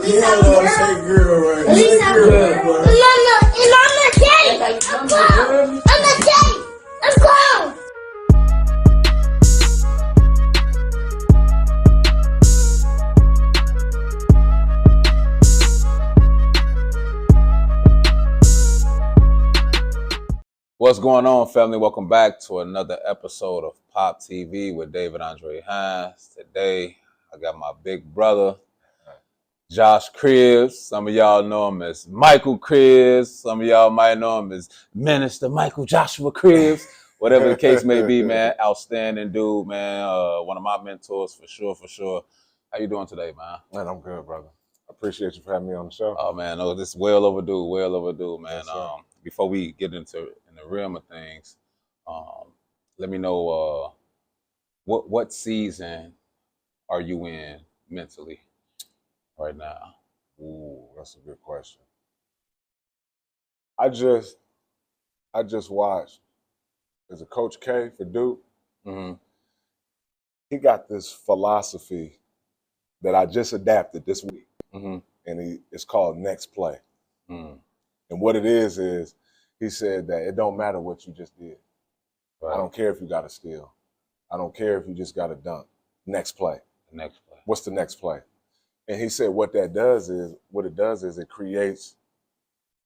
Yeah, say girl right. Say girl, boy. And I'm not gay. I'm grown. I'm not gay. I'm grown. What's going on, family? Welcome back to another episode of Pop TV with David Andre Hines. Today, I got my big brother, Josh Cribbs. Some of y'all know him as Michael Cribbs. Some of y'all might know him as Minister Michael Joshua Cribbs. Whatever the case may be, man. Outstanding dude, man. One of my mentors for sure. How you doing today, man? Man, I'm good, brother. I appreciate you for having me on the show. Oh, man. No, this is well overdue, man. Yes, Before we get into the realm of things, let me know what season are you in mentally right now? Ooh, that's a good question. I just watched. There's a Coach K for Duke. Mm-hmm. He got this philosophy that I just adapted this week, Mm-hmm. and it's called Next Play. Mm. And what it is he said that it don't matter what you just did. Right. I don't care if you got a steal. I don't care if you just got a dunk. Next play. The next play. What's the next play? And he said what it does is it creates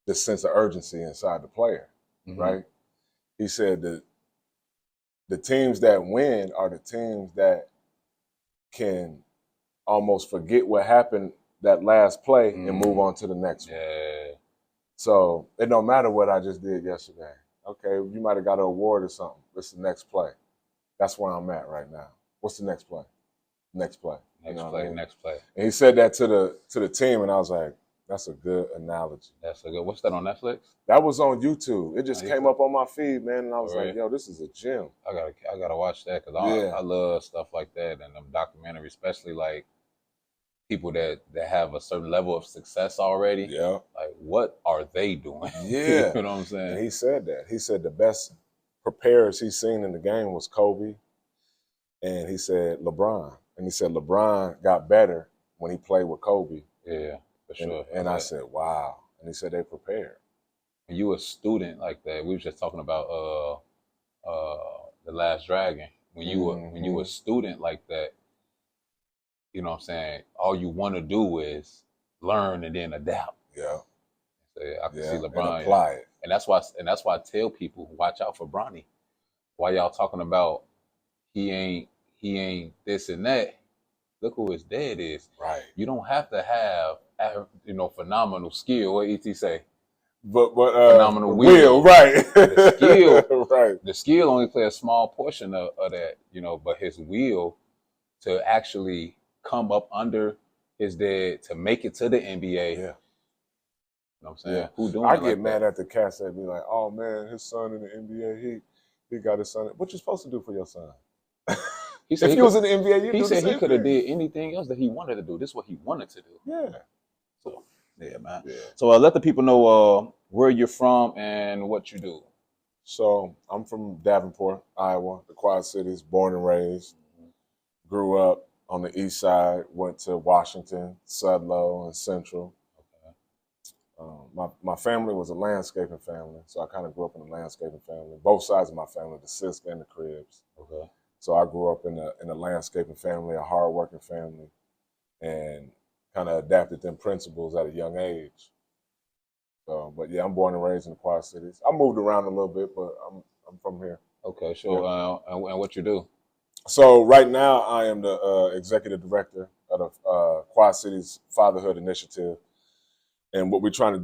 this sense of urgency inside the player, Mm-hmm. right? He said that the teams that win are the teams that can almost forget what happened that last play and move on to the next one. Yeah. So it don't matter what I just did yesterday. Okay, you might have got an award or something. It's the next play. That's where I'm at right now. What's the next play? Next play. Next play. And he said that to the team, and I was like, that's a good analogy. That's so good. What's that on Netflix? That was on YouTube. It just came up on my feed, man, and I was Right. like, yo, this is a gem. I gotta watch that because I love stuff like that and them documentaries, especially like people that have a certain level of success already. Yeah. Like, what are they doing? Yeah. You know what I'm saying? And he said that. He said the best preparers he's seen in the game was Kobe, and he said LeBron. And he said LeBron got better when he played with Kobe. Yeah, for sure. And I said, wow. And he said they prepared. When you a student like that, we were just talking about The Last Dragon. When you a student like that, you know what I'm saying, all you want to do is learn and then adapt. Yeah. So I can see LeBron and apply it. And that's why I tell people, watch out for Bronny. While y'all talking about he ain't this and that, look who his dad is. Right. You don't have to have phenomenal skill. What ET say? But phenomenal will, right. The skill, right. The skill only play a small portion of that, but his will to actually come up under his dad to make it to the NBA. Yeah. You know what I'm saying? Yeah. Who doing I it get like mad that? at the cats that be like, oh man, his son in the NBA, he got his son. What you supposed to do for your son? He said if he was in the NBA, you'd he do said the same he could have thing. did anything else that he wanted to do. This is what he wanted to do. Yeah. So yeah, man. Yeah. So let the people know where you're from and what you do. So I'm from Davenport, Iowa, the Quad Cities, born and raised. Grew up on the east side, went to Washington, Sudlow, and Central. My family was a landscaping family, so I kind of grew up in a landscaping family. Both sides of my family, the Sisk and the Cribbs. Okay. So I grew up in a landscaping family, a hardworking family, and kind of adapted them principles at a young age. So, but yeah, I'm born and raised in the Quad Cities. I moved around a little bit, but I'm from here. Okay, sure. Yeah. And what you do? So right now I am the executive director of the Quad Cities Fatherhood Initiative. And what we're going to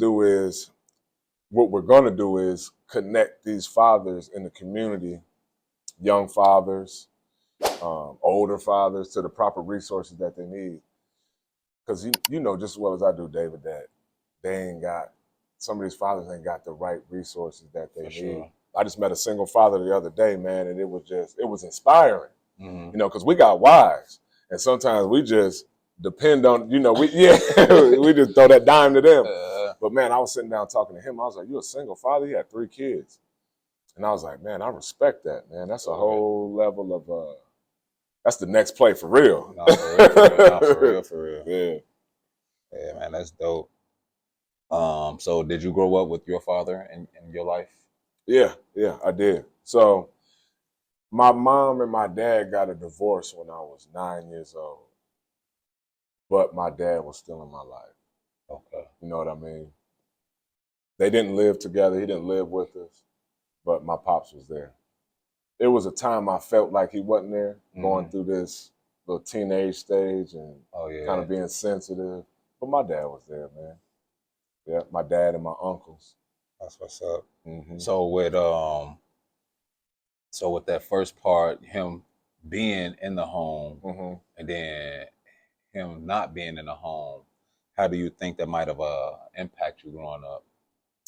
do is connect these fathers in the community, young fathers, older fathers, to the proper resources that they need. Because you know just as well as I do, David, that some of these fathers ain't got the right resources that they need. Sure. I just met a single father the other day, man, and it was inspiring. Mm-hmm. Because we got wives, and sometimes we just depend on, we just throw that dime to them. But man, I was sitting down talking to him. I was like, "You a single father? He had 3 kids," and I was like, "Man, I respect that, man. That's a whole level of that's the next play for real." For real. Yeah. Yeah, man, that's dope. So did you grow up with your father in your life? Yeah, I did. So my mom and my dad got a divorce when I was 9 years old, but my dad was still in my life. Okay. You know what I mean? They didn't live together. He didn't live with us, but my pops was there. It was a time I felt like he wasn't there, going through this little teenage stage and kind of being sensitive. But my dad was there, man. Yeah, my dad and my uncles. That's what's up. Mm-hmm. So with that first part, him being in the home Mm-hmm. and then him not being in the home, how do you think that might have impacted you growing up?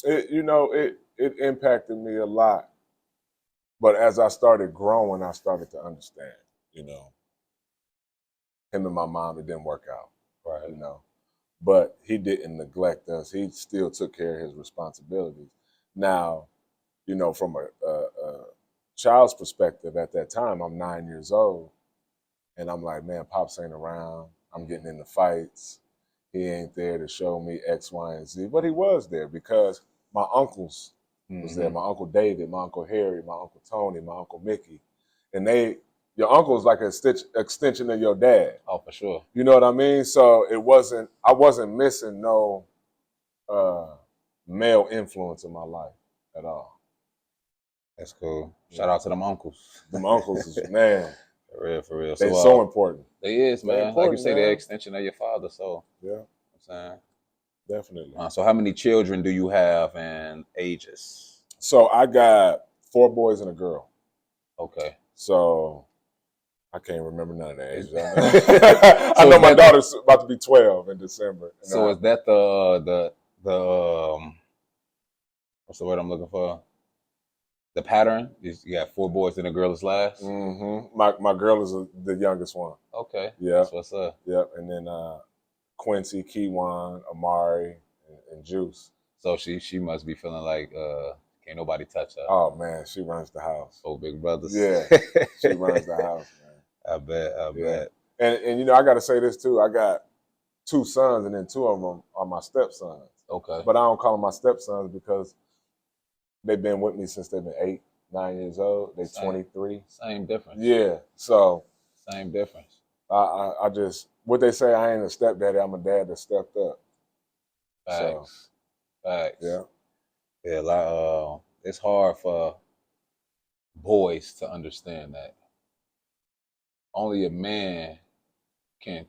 It impacted me a lot. But as I started growing, I started to understand, him and my mom, it didn't work out, Right. But he didn't neglect us. He still took care of his responsibilities. Now, from a child's perspective at that time, I'm 9 years old, and I'm like, man, Pops ain't around. I'm getting into fights. He ain't there to show me X, Y, and Z. But he was there because my uncles was there. My Uncle David, my Uncle Harry, my Uncle Tony, my Uncle Mickey. And your uncle's like an extension of your dad. Oh, for sure. You know what I mean? So I wasn't missing no male influence in my life at all. That's cool. Shout out to them uncles. Them uncles is, man. For real. They're so important. They is, man. Like you say, they're extension of your father. So, yeah. I'm saying. Definitely. So how many children do you have and ages? So I got 4 boys and a girl. Okay. So I can't remember none of the ages. I know my daughter's about to be 12 in December. So is that the what's the word I'm looking for? The pattern is you got 4 boys and a girl is last. Mm-hmm. My girl is the youngest one. Okay. Yeah. That's what's up. Yep. And then Quincy, Kiwan, Amari, and Juice. So she must be feeling like can't nobody touch her. Oh man, she runs the house. Oh, big brothers. Yeah, she runs the house, man. I bet. And I got to say this too. I got 2 sons, and then 2 of them are my stepsons. Okay. But I don't call them my stepsons because they've been with me since they've been 8, 9 years old. They're 23. Same difference. Yeah. So. Same difference. I just, what they say, I ain't a stepdaddy. I'm a dad that stepped up. Facts. Facts. Yeah. Yeah. It's hard for boys to understand that only a man can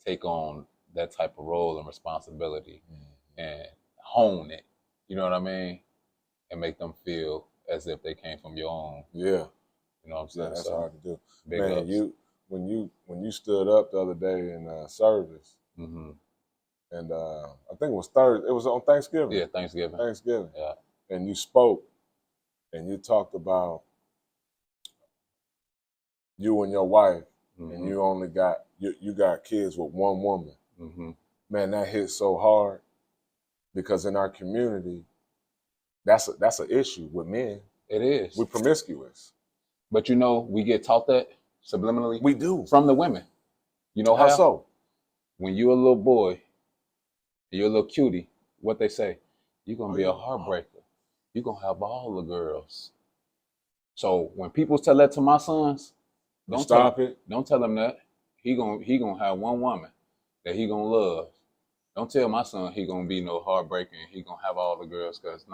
take on that type of role and responsibility and hone it. You know what I mean? And make them feel as if they came from your own. Yeah. You know what I'm saying? Yeah, that's hard to do. Big man, ups. when you stood up the other day in service, and I think it was Thursday. It was on Thanksgiving. Yeah, Thanksgiving. Yeah. And you spoke, and you talked about you and your wife, and you only got you got kids with one woman. Man, that hit so hard because in our community, that's an issue with men. It is. We're promiscuous. But we get taught that subliminally. We do. From the women. You know how so? When you're a little boy, you're a little cutie, what they say, you're going to be a heartbreaker. You're going to have all the girls. So when people tell that to my sons, don't tell them that. He gonna have one woman that he gonna love. Don't tell my son he gonna be no heartbreaker and he gonna have all the girls, because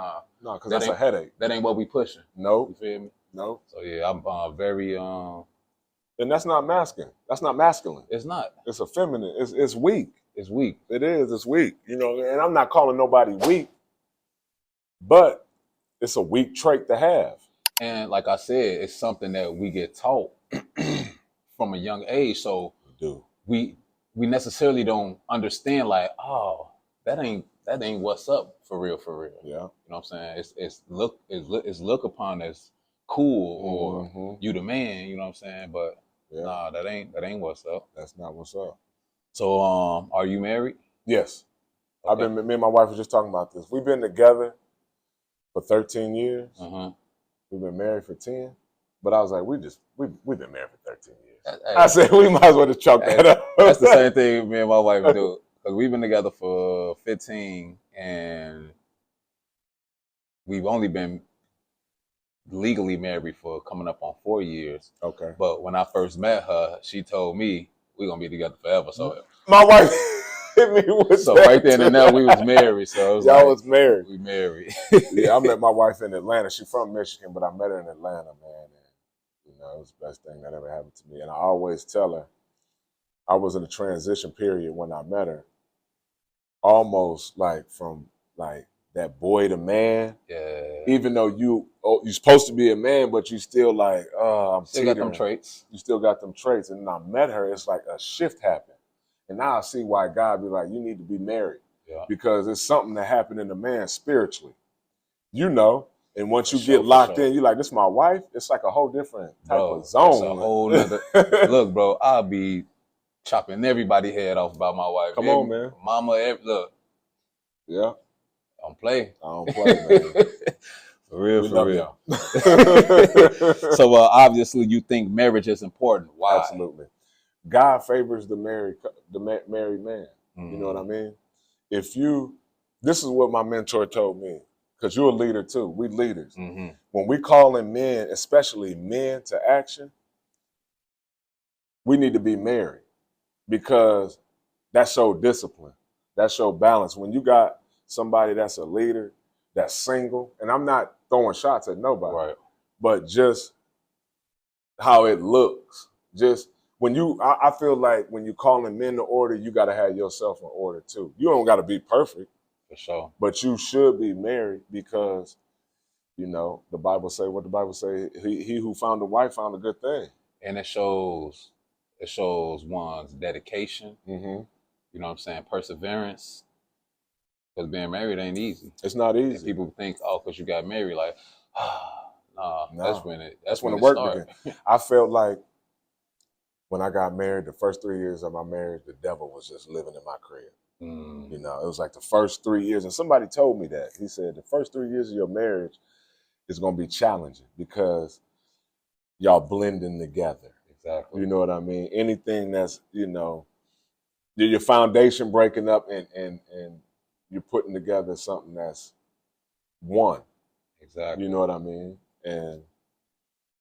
because that's a headache. That ain't what we pushing. No. You feel me? No. So yeah, I'm very and that's not masculine. That's not masculine. It's not. It's a feminine. It's weak. It's weak. It is. It's weak. And I'm not calling nobody weak, but it's a weak trait to have. And like I said, it's something that we get taught from a young age. So we necessarily don't understand like, oh, that ain't what's up for real. Yeah. You know what I'm saying? It's look upon as cool or you the man, you know what I'm saying? But nah, that ain't what's up. That's not what's up. So are you married? Yes. Okay. Me and my wife were just talking about this. We've been together for 13 years. We've been married for 10. But I was like, we've been married for 13 years. I said we might as well just chalk that up. That's the same thing me and my wife do. because we've been together for 15 and we've only been legally married for coming up on 4 years. Okay. But when I first met her, she told me we're gonna be together forever. So my wife hit me with so that right then and there we was married. So it was y'all like, was married. We married. Yeah, I met my wife in Atlanta. She's from Michigan, but I met her in Atlanta, man. And, you know, it was the best thing that ever happened to me. And I always tell her, I was in a transition period when I met her, almost like from like that boy to man. Yeah. Even though you're supposed to be a man, but you still like, I'm still got them traits. You still got them traits. And then I met her, it's like a shift happened. And now I see why God be like, you need to be married. Yeah. Because it's something that happened in the man spiritually. You know, and once you sure, get locked sure. in, you're like, this is my wife. It's like a whole different type Bro, of zone. It's a whole nother look, bro. I'll be chopping everybody head off about my wife. Come on, man. Mama, look. Yeah. I don't play. I don't play, man. For real, we for love real. Y'all. So obviously you think marriage is important. Why? Absolutely. God favors the married man. Mm. You know what I mean? This is what my mentor told me, because you're a leader too. We leaders. Mm-hmm. When we call in men, especially men, to action, we need to be married, because that shows discipline. That shows balance. When you got somebody that's a leader, that's single, and I'm not throwing shots at nobody, right, but just how it looks. Just when I feel like when you calling men to order, you got to have yourself in order too. You don't got to be perfect, for sure, but you should be married, because, you know, the Bible say what the Bible say. He who found a wife found a good thing, and it shows one's dedication. Mm-hmm. You know what I'm saying? Perseverance. Because being married ain't easy. It's not easy. And people think, oh, because you got married, like, nah, no. That's when the work start. began. I felt like when I got married, the first 3 years of my marriage, the devil was just living in my crib. Mm. You know, it was like the first 3 years, and somebody told me that. He said the first 3 years of your marriage is going to be challenging, because y'all blending together. Exactly. You know what I mean? Anything that's, you know, your foundation breaking up, and you're putting together something that's one. Exactly. You know what I mean? And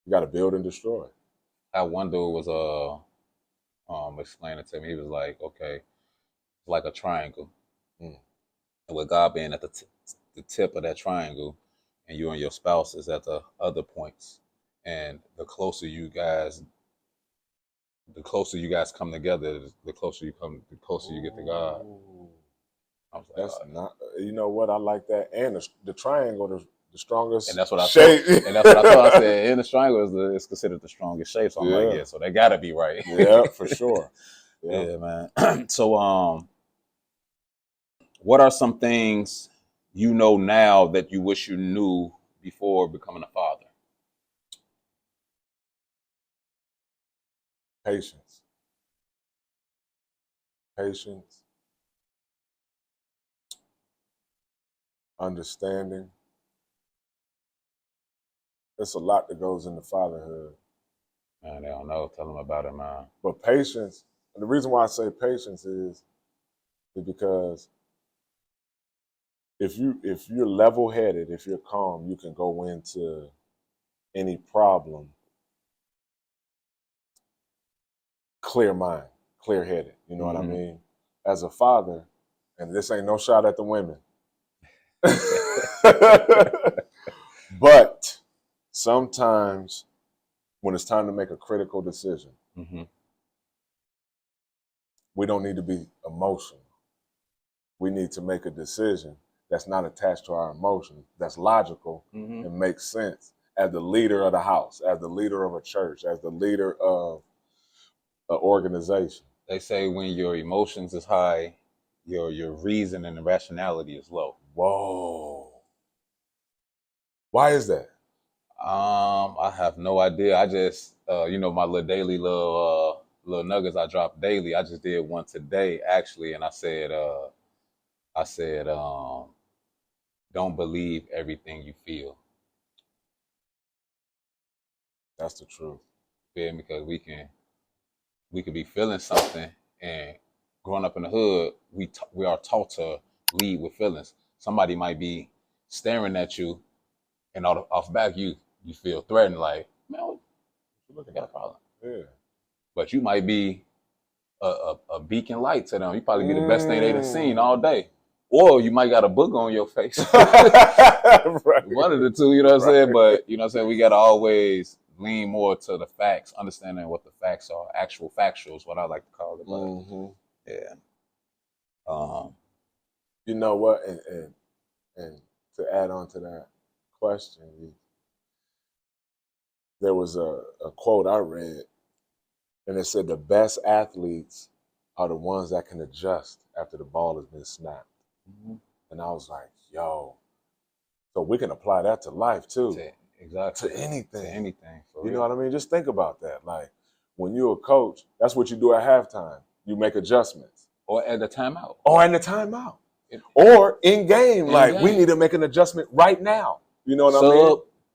you got to build and destroy. That one dude was explaining to me. He was like, okay, it's like a triangle. Mm. And with God being at the tip of that triangle, and you and your spouse is at the other points, and the closer you guys come together, the closer you get to God. I was like, That's not. You know what? I like that. And the triangle, the strongest. And that's what I shape. thought. And that's what I thought. I said, in the triangle is considered the strongest shape. So I'm like, yeah, so they gotta be right. Yeah, for sure. Yeah, man. So what are some things you know now that you wish you knew before becoming a father? Patience. Understanding. There's a lot that goes into fatherhood. Man, they don't know. Tell them about it, man. But patience, and the reason why I say patience is because if you're level-headed, if you're calm, you can go into any problem clear mind, clear-headed. You know what I mean? As a father, and this ain't no shot at the women, but sometimes when it's time to make a critical decision, we don't need to be emotional. We need to make a decision that's not attached to our emotions, that's logical and makes sense as the leader of the house, as the leader of a church, as the leader of an organization. They say when your emotions is high, your reason and rationality is low. Whoa. Why is that? I have no idea. I just, my little daily little nuggets I drop daily. I just did one today actually, and I said, don't believe everything you feel. That's the truth. Feel me? Because we could be feeling something and growing up in the hood, we are taught to lead with feelings. Somebody might be staring at you, and off back you feel threatened, like, man, what you looking got a problem? Yeah. But you might be a beacon light to them. You probably be the best thing they done seen all day. Or you might got a book on your face. Right. One of the two, you know what I'm saying? But, you know what I'm saying? We got to always lean more to the facts, understanding what the facts are, actual factuals, what I like to call it. But, yeah. You know what? And to add on to that question, there was a quote I read, and it said the best athletes are the ones that can adjust after the ball has been snapped. And I was like, yo, so we can apply that to life too. Exactly. To anything. To anything. You know what I mean? Just think about that. Like, when you're a coach, that's what you do at halftime. You make adjustments. Or at the timeout. Or in game, like, we need to make an adjustment right now. You know what I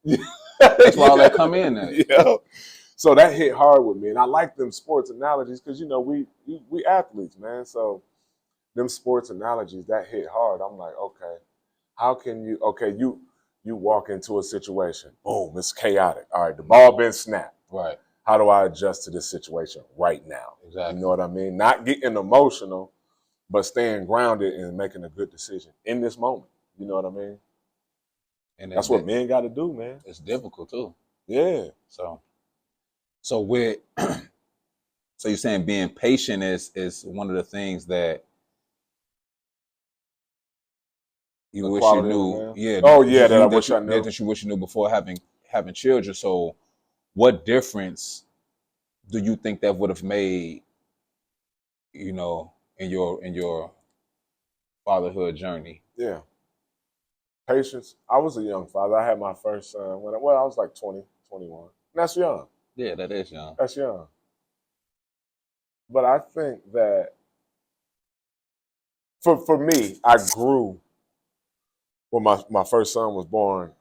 mean? That's why all that come in there. Yeah. So that hit hard with me. And I like them sports analogies because, you know, we athletes, man. So them sports analogies, that hit hard. I'm like, okay, how can you, you walk into a situation, boom, it's chaotic. All right, the ball been snapped. Right. How do I adjust to this situation right now? Exactly. You know what I mean? Not getting emotional, but staying grounded and making a good decision in this moment. You know what I mean? And that's what men got to do, man. It's difficult too. Yeah. So with so you're saying being patient is one of the things that you wish you knew. Yeah. Oh yeah, that I wish I knew. That you wish you knew before having children. So what difference do you think that would have made, you know, in your fatherhood journey? Yeah. Patience. I was a young father. I had my first son when I was like 20, 21. And that's young. Yeah, that is young. That's young. But I think that for me, I grew when my first son was born.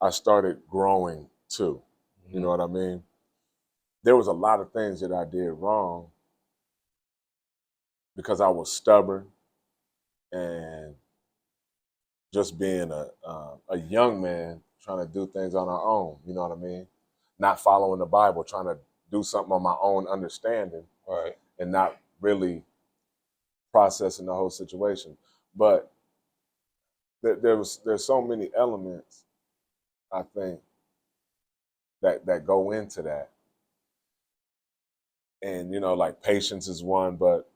I started growing too. You know what I mean? There was a lot of things that I did wrong because I was stubborn and just being a young man trying to do things on our own. You know what I mean? Not following the Bible, trying to do something on my own understanding, right, and not really processing the whole situation. But there's so many elements, I think, that go into that. And, you know, like patience is one, but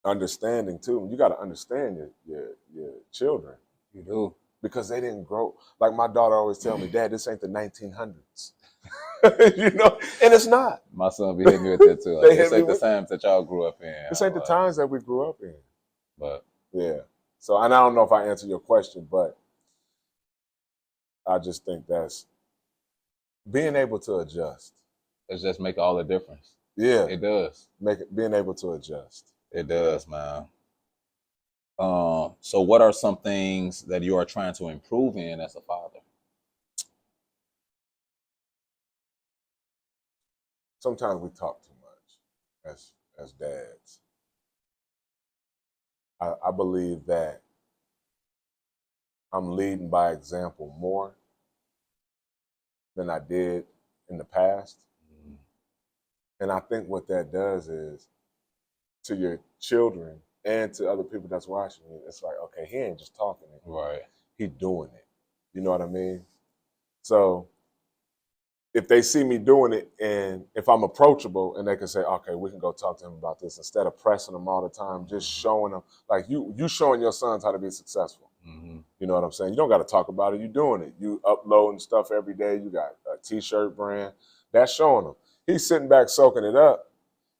understanding too. You got to understand your children. You do. Because they didn't grow. Like my daughter always tell me, Dad, this ain't the 1900s. You know, and it's not. My son be hitting me with that too. Like, this ain't the times that y'all grew up in. This ain't the times that we grew up in. But yeah. So, and I don't know if I answered your question, but I just think that's being able to adjust. It just make all the difference. Yeah. It does. Being able to adjust. It does, man. So what are some things that you are trying to improve in as a father? Sometimes we talk too much as dads. I believe that I'm leading by example more than I did in the past. And I think what that does is to your children and to other people that's watching it, it's like, okay, he ain't just talking it. Right. He doing it. You know what I mean? So if they see me doing it and if I'm approachable and they can say, okay, we can go talk to him about this instead of pressing them all the time, just showing them, like you showing your sons how to be successful. You know what I'm saying? You don't got to talk about it. You doing it. You uploading stuff every day. You got a T-shirt brand. That's showing him. He's sitting back soaking it up.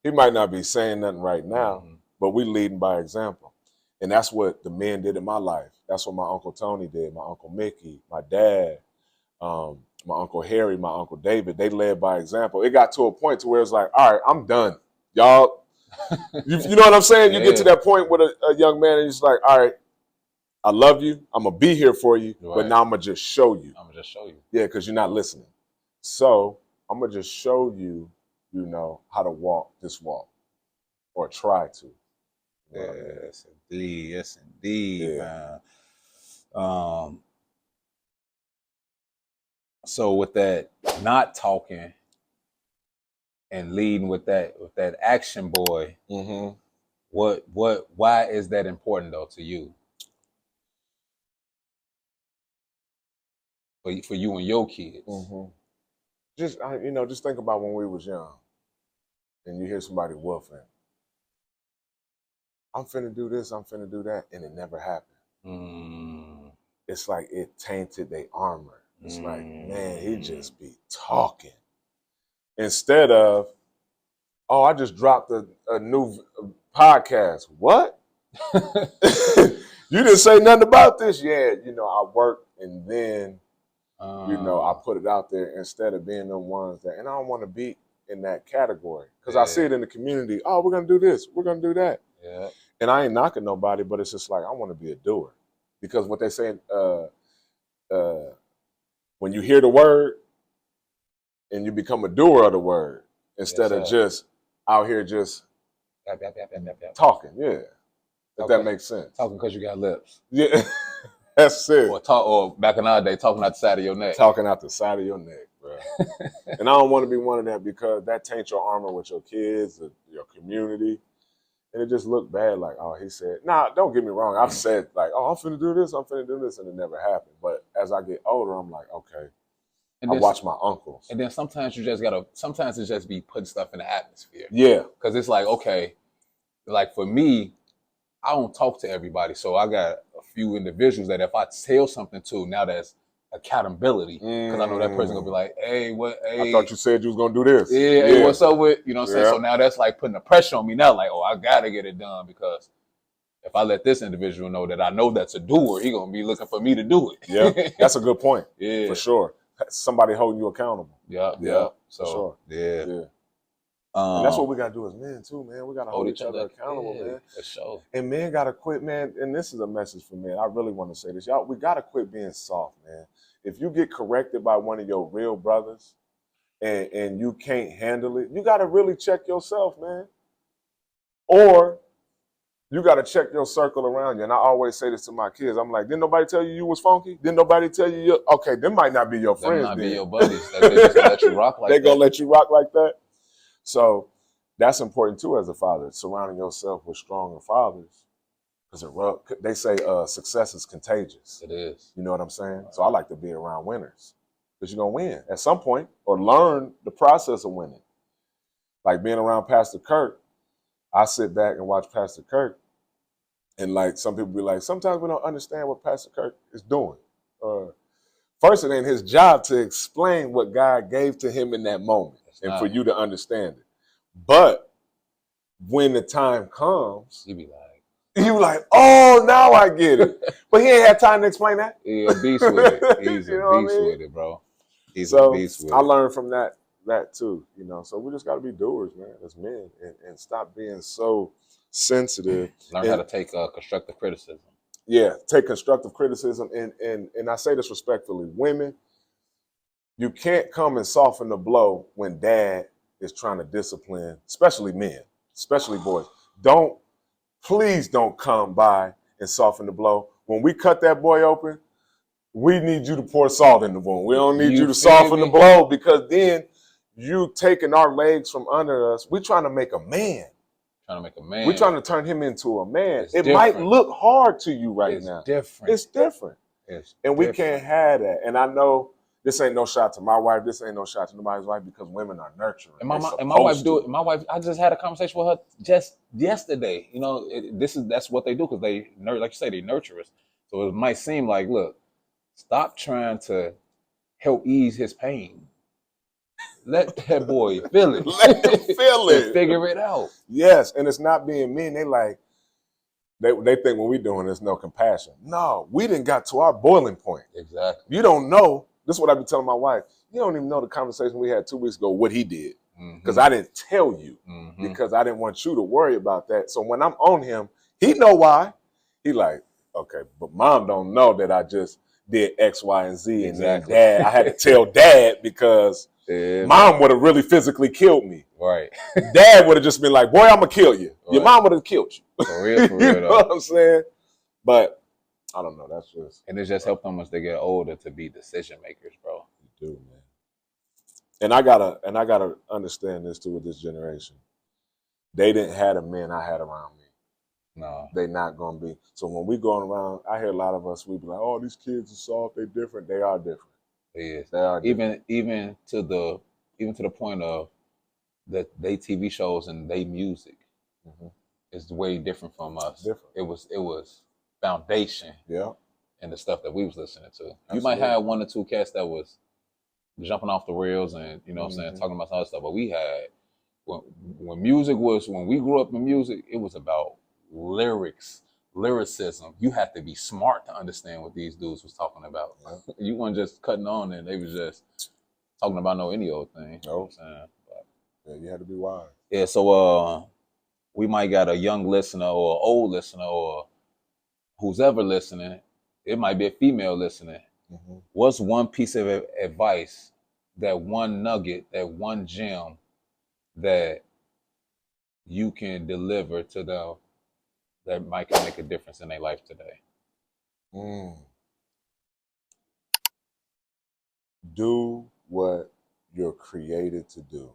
He might not be saying nothing right now, but we leading by example. And that's what the men did in my life. That's what my Uncle Tony did, my Uncle Mickey, my dad, my Uncle Harry, my Uncle David. They led by example. It got to a point to where it's like, all right, I'm done. Y'all, you know what I'm saying? You get to that point with a young man and he's like, all right, I love you. I'm going to be here for you, but now I'm going to just show you. Yeah, because you're not listening. So I'm going to just show you, you know, how to walk this walk or try to. Yes, indeed. Yes, indeed, Yeah. man. So with that not talking and leading with that action boy, Mm-hmm. why is that important though to you? For you and your kids. Mm-hmm. Just think about when we was young, and you hear somebody woofing. I'm finna do this. I'm finna do that, and it never happened. Mm. It's like it tainted their armor. It's like, man, he just be talking instead of, oh, I just dropped a new podcast. What? You didn't say nothing about this. Yeah, I worked and then, I put it out there instead of being the ones that, and I don't want to be in that category because I see it in the community. Oh, we're going to do this. We're going to do that. Yeah. And I ain't knocking nobody, but it's just like, I want to be a doer because what they say, when you hear the word and you become a doer of the word instead of just out here just talking. Yeah. If that makes sense. Talking because you got lips. Yeah. That's it. Or back in our day, talking out the side of your neck. Talking out the side of your neck, bro. And I don't want to be one of that because that taints your armor with your kids, your community. And it just looked bad, like, oh, he said, nah, don't get me wrong. I've said, like, oh, I'm finna do this, and it never happened. But as I get older, I'm like, okay. And I watch my uncles. And then sometimes sometimes it's just be putting stuff in the atmosphere. Yeah. Because it's like, okay, like for me, I don't talk to everybody. So I got a few individuals that if I tell something to, now that's accountability. Because I know that person gonna be like, hey, what? Hey, I thought you said you was gonna do this. Yeah, hey, what's up with, what I'm saying? So now that's like putting the pressure on me now, like, oh, I gotta get it done because if I let this individual know that I know that's a doer, he gonna be looking for me to do it. Yeah, that's a good point. Yeah. For sure. Somebody holding you accountable. Yeah. So, for sure. Yeah. And that's what we gotta do as men too, man. We gotta hold each other accountable, man. For sure. And men gotta quit, man. And this is a message for men. I really want to say this, y'all. We gotta quit being soft, man. If you get corrected by one of your real brothers, and you can't handle it, you gotta really check yourself, man. Or you gotta check your circle around you. And I always say this to my kids. I'm like, didn't nobody tell you was funky? Didn't nobody tell you? Okay, them might not be your friends. Them not be your buddies. They just gonna let you rock like that. They gonna let you rock like that. So that's important too as a father, surrounding yourself with stronger fathers. Because they say success is contagious. It is. You know what I'm saying? So I like to be around winners. Because you're going to win at some point or learn the process of winning. Like being around Pastor Kirk, I sit back and watch Pastor Kirk. And like some people be like, sometimes we don't understand what Pastor Kirk is doing. First, it ain't his job to explain what God gave to him in that moment and for you to understand it. But when the time comes, you be like, oh, now I get it. But he ain't had time to explain that. He's a beast with it. He's a beast with it, bro. He's a beast with it. I learned from that too, So we just got to be doers, man, as men, and stop being so sensitive. Learn how to take constructive criticism. Yeah, take constructive criticism, and I say this respectfully, women, you can't come and soften the blow when dad is trying to discipline, especially men, especially boys. Please don't come by and soften the blow. When we cut that boy open, we need you to pour salt in the wound. We don't need you to soften the blow because then you taking our legs from under us. We're trying to make a man. We're trying to turn him into a man. It might look hard to you right now. It's different. And we can't have that. And I know this ain't no shot to my wife. This ain't no shot to nobody's wife because women are nurturing. And my wife do it. My wife, I just had a conversation with her just yesterday. That's what they do because they, like you say, they nurture us. So it might seem like, look, stop trying to help ease his pain. Let that boy feel it. Let him feel it. And figure it out. Yes, and it's not being mean. They think when we doing this, no compassion. No, we didn't got to our boiling point. Exactly. You don't know. This is what I be telling my wife. You don't even know the conversation we had 2 weeks ago, what he did. Because I didn't tell you. Because I didn't want you to worry about that. So when I'm on him, he know why. He like, okay, but mom don't know that I just did X, Y, and Z. Exactly. And then dad, I had to tell dad because mom would have really physically killed me. Right. Dad would have just been like, boy, I'm going to kill you. Your mom would have killed you. For real, You know what I'm saying? But I don't know. That's just. And it just helped them as they get older to be decision makers, bro. You do, man. And I gotta understand this too with this generation. They didn't have the men I had around me. No. They not gonna be. So when we going around, I hear a lot of us, we be like, oh, these kids are soft, they different. They are different. Yes. They are different. Even to the point of that they TV shows and they music is way different from us. Different. It was foundation. Yeah. And the stuff that we was listening to. Absolutely. You might have one or two cats that was jumping off the rails and, you know what I'm saying, talking about some other stuff. But we had, when we grew up in music, it was about lyricism. You had to be smart to understand what these dudes was talking about. Yeah. You weren't just cutting on and they was just talking about any old thing. You know what I'm saying? But, yeah, you had to be wise. Yeah, so we might got a young listener or an old listener or who's ever listening. It might be a female listening. What's one piece of advice, that one nugget, that one gem that you can deliver to them that might make a difference in their life today? Do what you're created to do.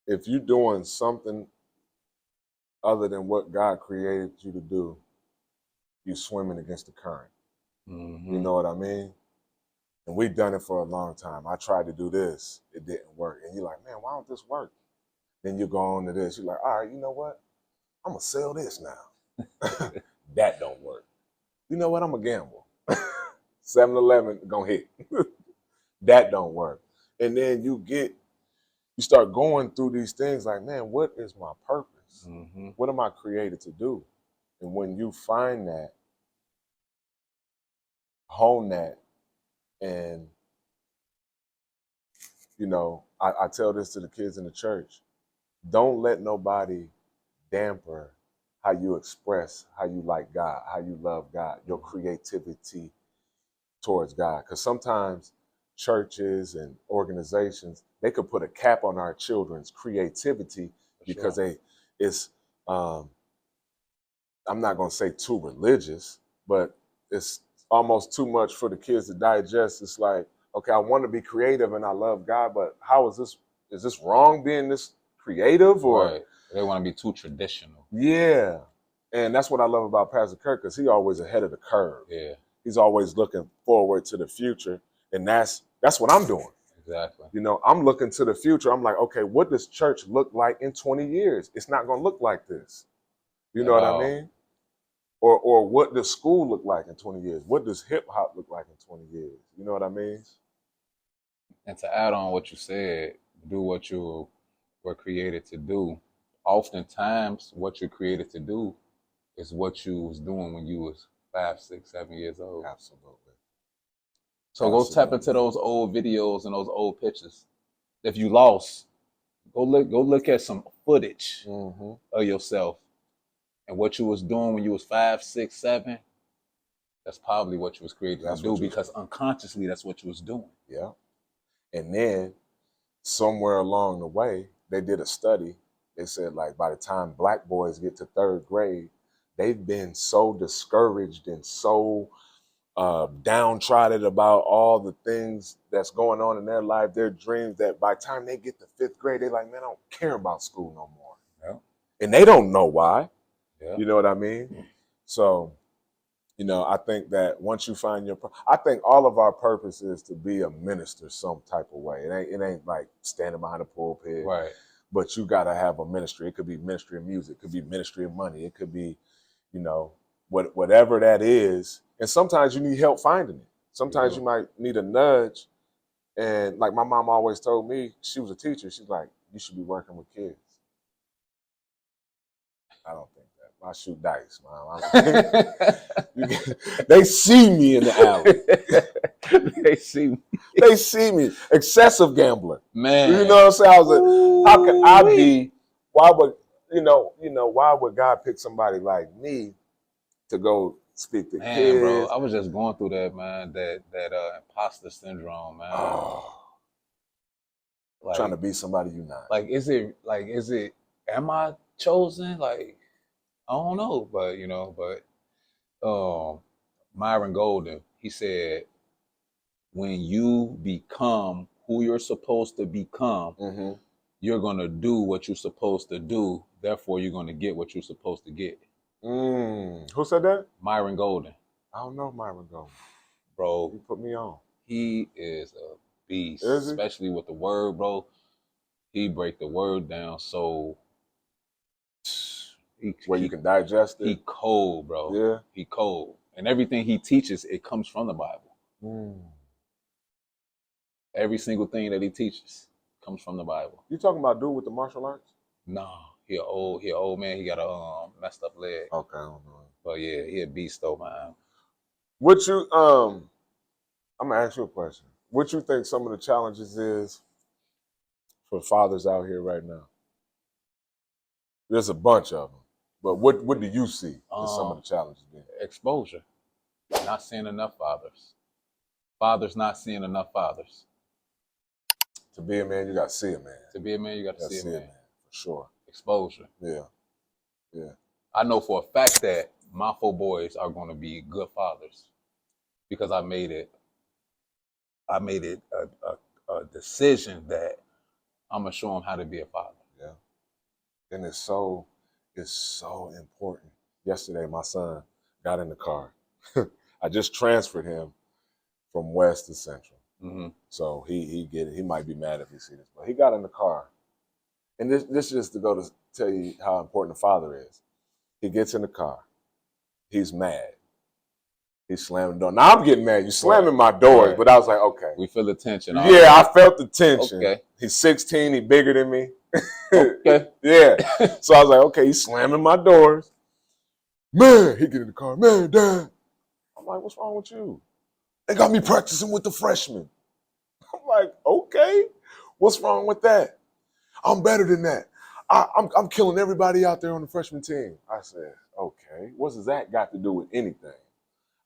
If you're doing something other than what God created you to do, you're swimming against the current. You know what I mean? And we've done it for a long time. I tried to do this. It didn't work. And you're like, man, why don't this work? Then you go on to this. You're like, all right, you know what? I'm going to sell this now. That don't work. You know what? I'm going to gamble. 7-Eleven going to hit. That don't work. And then you start going through these things like, man, what is my purpose? What am I created to do? And when you find that, hone that, and, you know, I tell this to the kids in the church, don't let nobody damper how you express, how you like God, how you love God, your creativity towards God. Because sometimes churches and organizations, they could put a cap on our children's creativity because it's I'm not going to say too religious, but it's almost too much for the kids to digest. It's like, okay, I want to be creative and I love God, but how is this wrong being this creative? Or right. They want to be too traditional. Yeah. And that's what I love about Pastor Kirk, because he's always ahead of the curve. Yeah. He's always looking forward to the future. And that's what I'm doing. Exactly. You know, I'm looking to the future. I'm like, okay, what does church look like in 20 years? It's not going to look like this. You know what I mean? Or what does school look like in 20 years? What does hip hop look like in 20 years? You know what I mean? And to add on what you said, do what you were created to do. Oftentimes, what you're created to do is what you was doing when you was 5, 6, 7 years old. Absolutely. So go tap into those old videos and those old pictures. If you lost, go look at some footage of yourself and what you was doing when you was 5, 6, 7. That's probably what you was created to do, because unconsciously that's what you was doing. Yeah. And then somewhere along the way, they did a study. They said, like, by the time black boys get to 3rd grade, they've been so discouraged and so downtrodden about all the things that's going on in their life, their dreams, that by the time they get to 5th grade, they're like, man, I don't care about school no more. Yeah. And they don't know why. Yeah. You know what I mean? So, you know, I think that once you find I think all of our purpose is to be a minister some type of way. It ain't like standing behind a pulpit. Right. But you got to have a ministry. It could be ministry of music. It could be ministry of money. It could be, you know, whatever that is. And sometimes you need help finding it. Sometimes you might need a nudge. And like my mom always told me, she was a teacher. She's like, you should be working with kids. I don't think that. I shoot dice, Mom. They see me in the alley. They see me. Excessive gambler. Man. You know what I'm saying? I was like, how could I be? Why would God pick somebody like me to go speak to kids? Bro, I was just going through that, man. That imposter syndrome, man. Oh. Like, trying to be somebody you're not. Like, is it? Am I chosen? Like, I don't know, but Myron Golden, he said, when you become who you're supposed to become, you're gonna do what you're supposed to do. Therefore, you're gonna get what you're supposed to get. Who said that? Myron Golden. I don't know Myron Golden. Bro, You put me on. He is a beast, Is he? Especially with the word, bro. He break the word down so you can digest it. He cold, bro. Yeah. He cold. And everything he teaches, it comes from the Bible. Every single thing that he teaches comes from the Bible. You talking about dude with the martial arts? No, he an old man. He got a messed up leg. Okay, I don't know. But yeah, he a beast though, man. What you I'm gonna ask you a question. What you think some of the challenges is for fathers out here right now? There's a bunch of them, but what do you see as some of the challenges being? Exposure. Not seeing enough fathers. Fathers not seeing enough fathers. To be a man, you gotta see a man. To be a man, you gotta see a man. For sure. Exposure. Yeah. I know for a fact that my 4 boys are going to be good fathers because I made it a decision that I'm gonna show them how to be a father. Yeah. And it's so important. Yesterday, my son got in the car. I just transferred him from West to Central. So he get it. He might be mad if he see this, but he got in the car. And this is just to go to tell you how important a father is. He gets in the car. He's mad. He's slamming the door. Now I'm getting mad. You're slamming my doors, but I was like, okay. We feel the tension. Yeah, I felt the tension. Okay. He's 16. He bigger than me. Okay. Yeah. So I was like, okay, he's slamming my doors. Man, he get in the car. Man, Dad. I'm like, what's wrong with you? They got me practicing with the freshmen. I'm like, okay. What's wrong with that? I'm better than that. I'm killing everybody out there on the freshman team. I said, okay. What's that got to do with anything?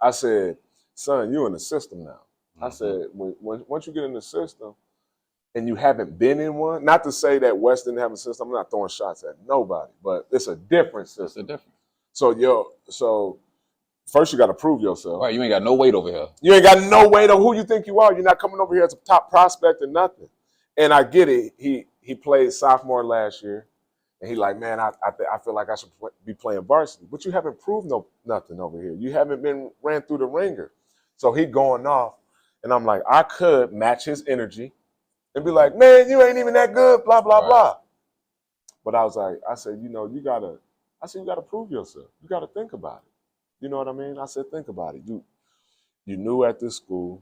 I said, son, you're in the system now. I said, once you get in the system and you haven't been in one, not to say that West didn't have a system, I'm not throwing shots at nobody, but it's a different system. It's a different. So first you got to prove yourself. Right, you ain't got no weight over here. You ain't got no weight on who you think you are. You're not coming over here as a top prospect or nothing. And I get it. He played sophomore last year. And he like, man, I feel like I should be playing varsity. But you haven't proved nothing over here. You haven't been ran through the ringer. So he going off. And I'm like, I could match his energy and be like, man, you ain't even that good, blah, blah, blah. But I said, you gotta prove yourself. You gotta think about it. You know what I mean? I said, think about it. You knew at this school.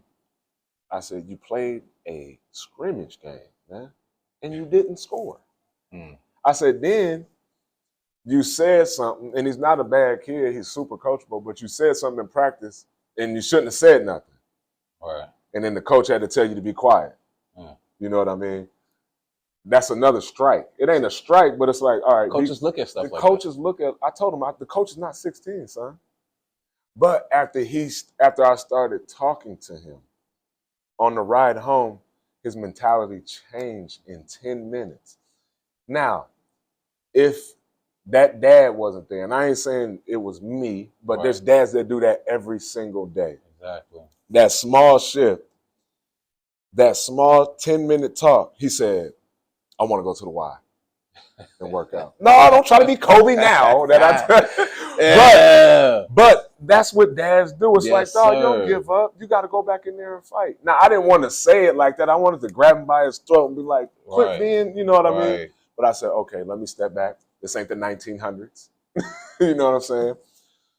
I said, you played a scrimmage game, man, and you didn't score. I said, then you said something, and he's not a bad kid. He's super coachable, but you said something in practice, and you shouldn't have said nothing. Right. And then the coach had to tell you to be quiet. You know what I mean? That's another strike. It ain't a strike, but it's like, all right. Coaches look at stuff like that. The coaches look at, I told him, the coach is not 16, son. But after I started talking to him on the ride home, his mentality changed in 10 minutes. Now, if that dad wasn't there, and I ain't saying it was me, but there's dads that do that every single day. Exactly. That small shift, that small 10-minute talk, he said, I want to go to the Y and work out. No, don't try to be Kobe now. But that's what dads do. It's like, dog, you don't give up. You got to go back in there and fight. Now, I didn't want to say it like that. I wanted to grab him by his throat and be like, quit being, you know what I mean? But I said, okay, let me step back. This ain't the 1900s. You know what I'm saying?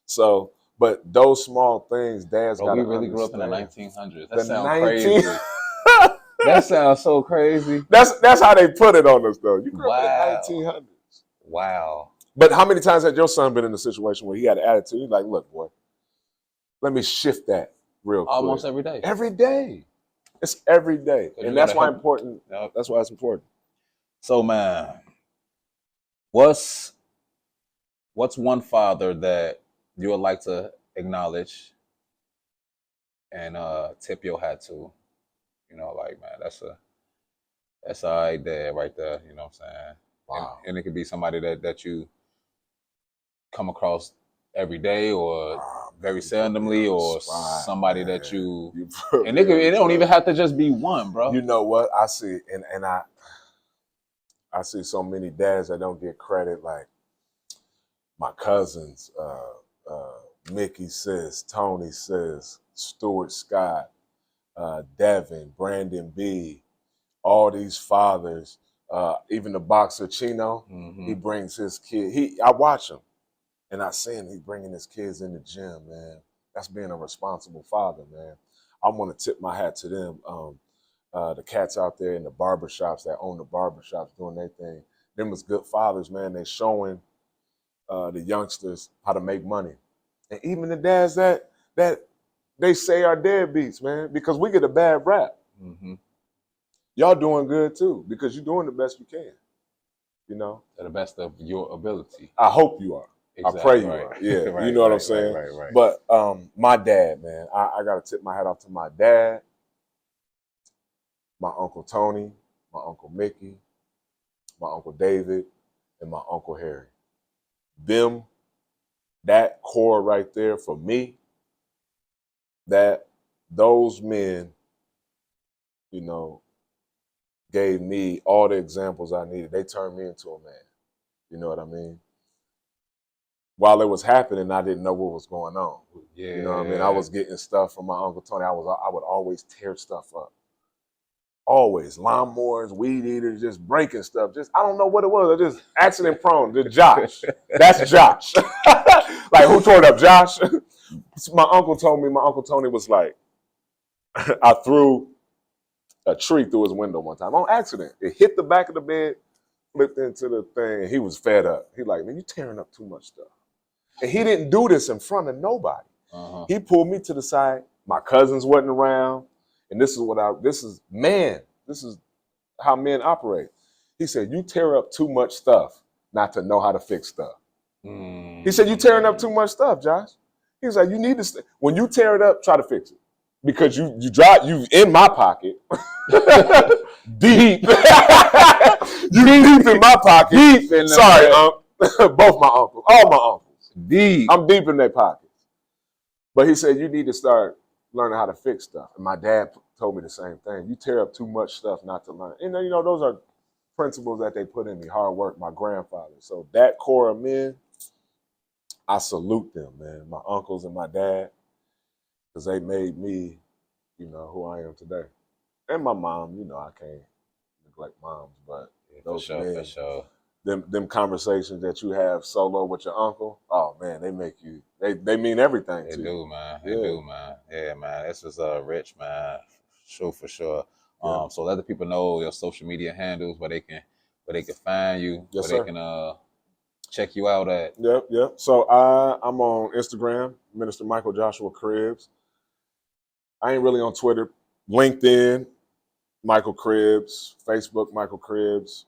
So, but those small things, dads got to we really understand. grew up in the 1900s. That sounds crazy. That sounds so crazy. That's how they put it on us, though. You grew up in the 1900s. Wow. But how many times had your son been in a situation where he had an attitude? He's like, look, boy, let me shift that real quick. Almost every day. Every day. It's every day. And that's why important. That's why it's important. So, man, what's one father that you would like to acknowledge and tip your hat to? You know, like, man, That's all right there, right there. You know what I'm saying? Wow. And it could be somebody that you come across every day or very seldomly, or somebody that you and it don't even have to just be one, bro. You know what? I see, and I see so many dads that don't get credit, like my cousins, Mickey Sis, Tony Sis, Stuart Scott, Devin, Brandon B, all these fathers, even the boxer Chino, he brings his kid. I watch him, and I see him. He bringing his kids in the gym, man. That's being a responsible father, man. I want to tip my hat to them. The cats out there in the barbershops that own the barbershops doing their thing. Them was good fathers, man. They showing the youngsters how to make money. And even the dads that they say are deadbeats, man, because we get a bad rap. Y'all doing good too, because you're doing the best you can. You know? To the best of your ability. I hope you are. Exactly. I pray you are. Yeah, right, you know what I'm saying? Right. But my dad, man, I got to tip my hat off to my dad, my Uncle Tony, my Uncle Mickey, my Uncle David, and my Uncle Harry. Them, that core right there for me, those men, you know, gave me all the examples I needed. They turned me into a man. You know what I mean? While it was happening, I didn't know what was going on. Yeah. You know what I mean? I was getting stuff from my Uncle Tony. I would always tear stuff up. Always. Lawnmowers, weed eaters, just breaking stuff. I don't know what it was. Just accident prone. Just Josh. That's Josh. Like, who tore it up? Josh? My uncle told me, my Uncle Tony was like, I threw a tree through his window one time on accident. It hit the back of the bed, flipped into the thing, and he was fed up. He like, man, you tearing up too much stuff. And he didn't do this in front of nobody. He pulled me to the side. My cousins wasn't around. And this is how men operate. He said, you tear up too much stuff not to know how to fix stuff. He said, you tearing up too much stuff, Josh. He was like, you need to, when you tear it up, try to fix it. Because you in my pocket. Deep. You deep in my pocket. Deep in Sorry, both my uncles. All my uncles. Deep. I'm deep in their pockets. But he said, you need to start learning how to fix stuff. And my dad told me the same thing. You tear up too much stuff not to learn. And you know, those are principles that they put in me. Hard work, my grandfather. So that core of men, I salute them, man. My uncles and my dad. Because they made me, you know, who I am today. And my mom, you know, I can't neglect moms, but those men, for sure. Them conversations that you have solo with your uncle, oh man, they make you, they mean everything to you. They do, man. They do, man. Yeah, man. This is rich, man. Sure, for sure. Yeah. So let the people know your social media handles, where they can find you, Yes, where sir. they can check you out at. Yep. So I'm on Instagram, Minister Michael Joshua Cribbs. I ain't really on Twitter. LinkedIn, Michael Cribbs. Facebook, Michael Cribbs.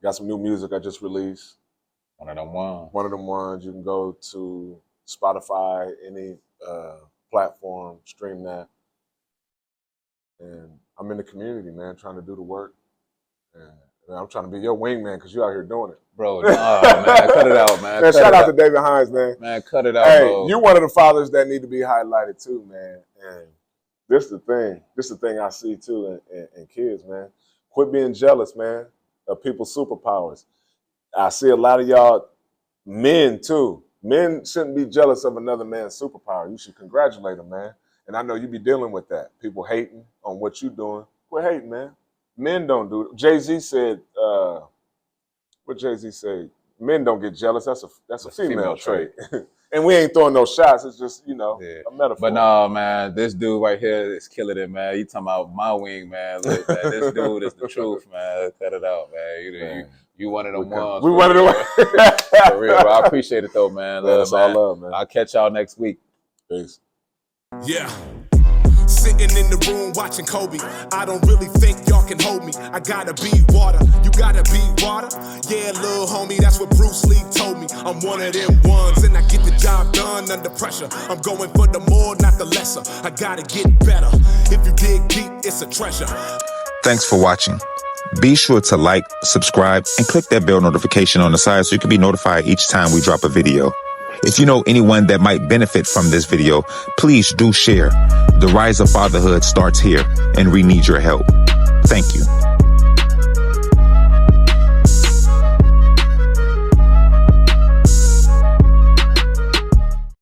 Got some new music I just released. One of them ones. You can go to Spotify, any platform, stream that. And I'm in the community, man, trying to do the work. And I'm trying to be your wingman because you out here doing it. Bro, nah, man, cut it out, man. Man, shout out to David Hines, man. Man, cut it out, hey, bro. You're one of the fathers that need to be highlighted too, man. And this the thing. This the thing I see too in kids, man. Quit being jealous, man, of people's superpowers. I see a lot of y'all men too. Men shouldn't be jealous of another man's superpower. You should congratulate them, man. And I know you be dealing with that. People hating on what you doing. Quit hating, man. Men don't do it. Jay-Z said, what Jay-Z say? Men don't get jealous. That's a female trait. And we ain't throwing no shots. It's just, you know, a metaphor. But no, man, this dude right here is killing it, man. You talking about my wing, man. Look, man, this dude is the truth, man. Cut it out, man. You one of them ones. We one of them ones. For real, bro. I appreciate it, though, man. That's all love, man. I'll catch y'all next week. Peace. Yeah. Sitting in the room watching Kobe. I don't really think y'all can hold me. I gotta be water. You gotta be water. Yeah, little homie, that's what Bruce Lee told me. I'm one of them ones, and I get the job done under pressure. I'm going for the more, not the lesser. I gotta get better. If you dig deep, it's a treasure. Thanks for watching. Be sure to like, subscribe, and click that bell notification on the side so you can be notified each time we drop a video. If you know anyone that might benefit from this video, please do share. The rise of fatherhood starts here, and we need your help. Thank you.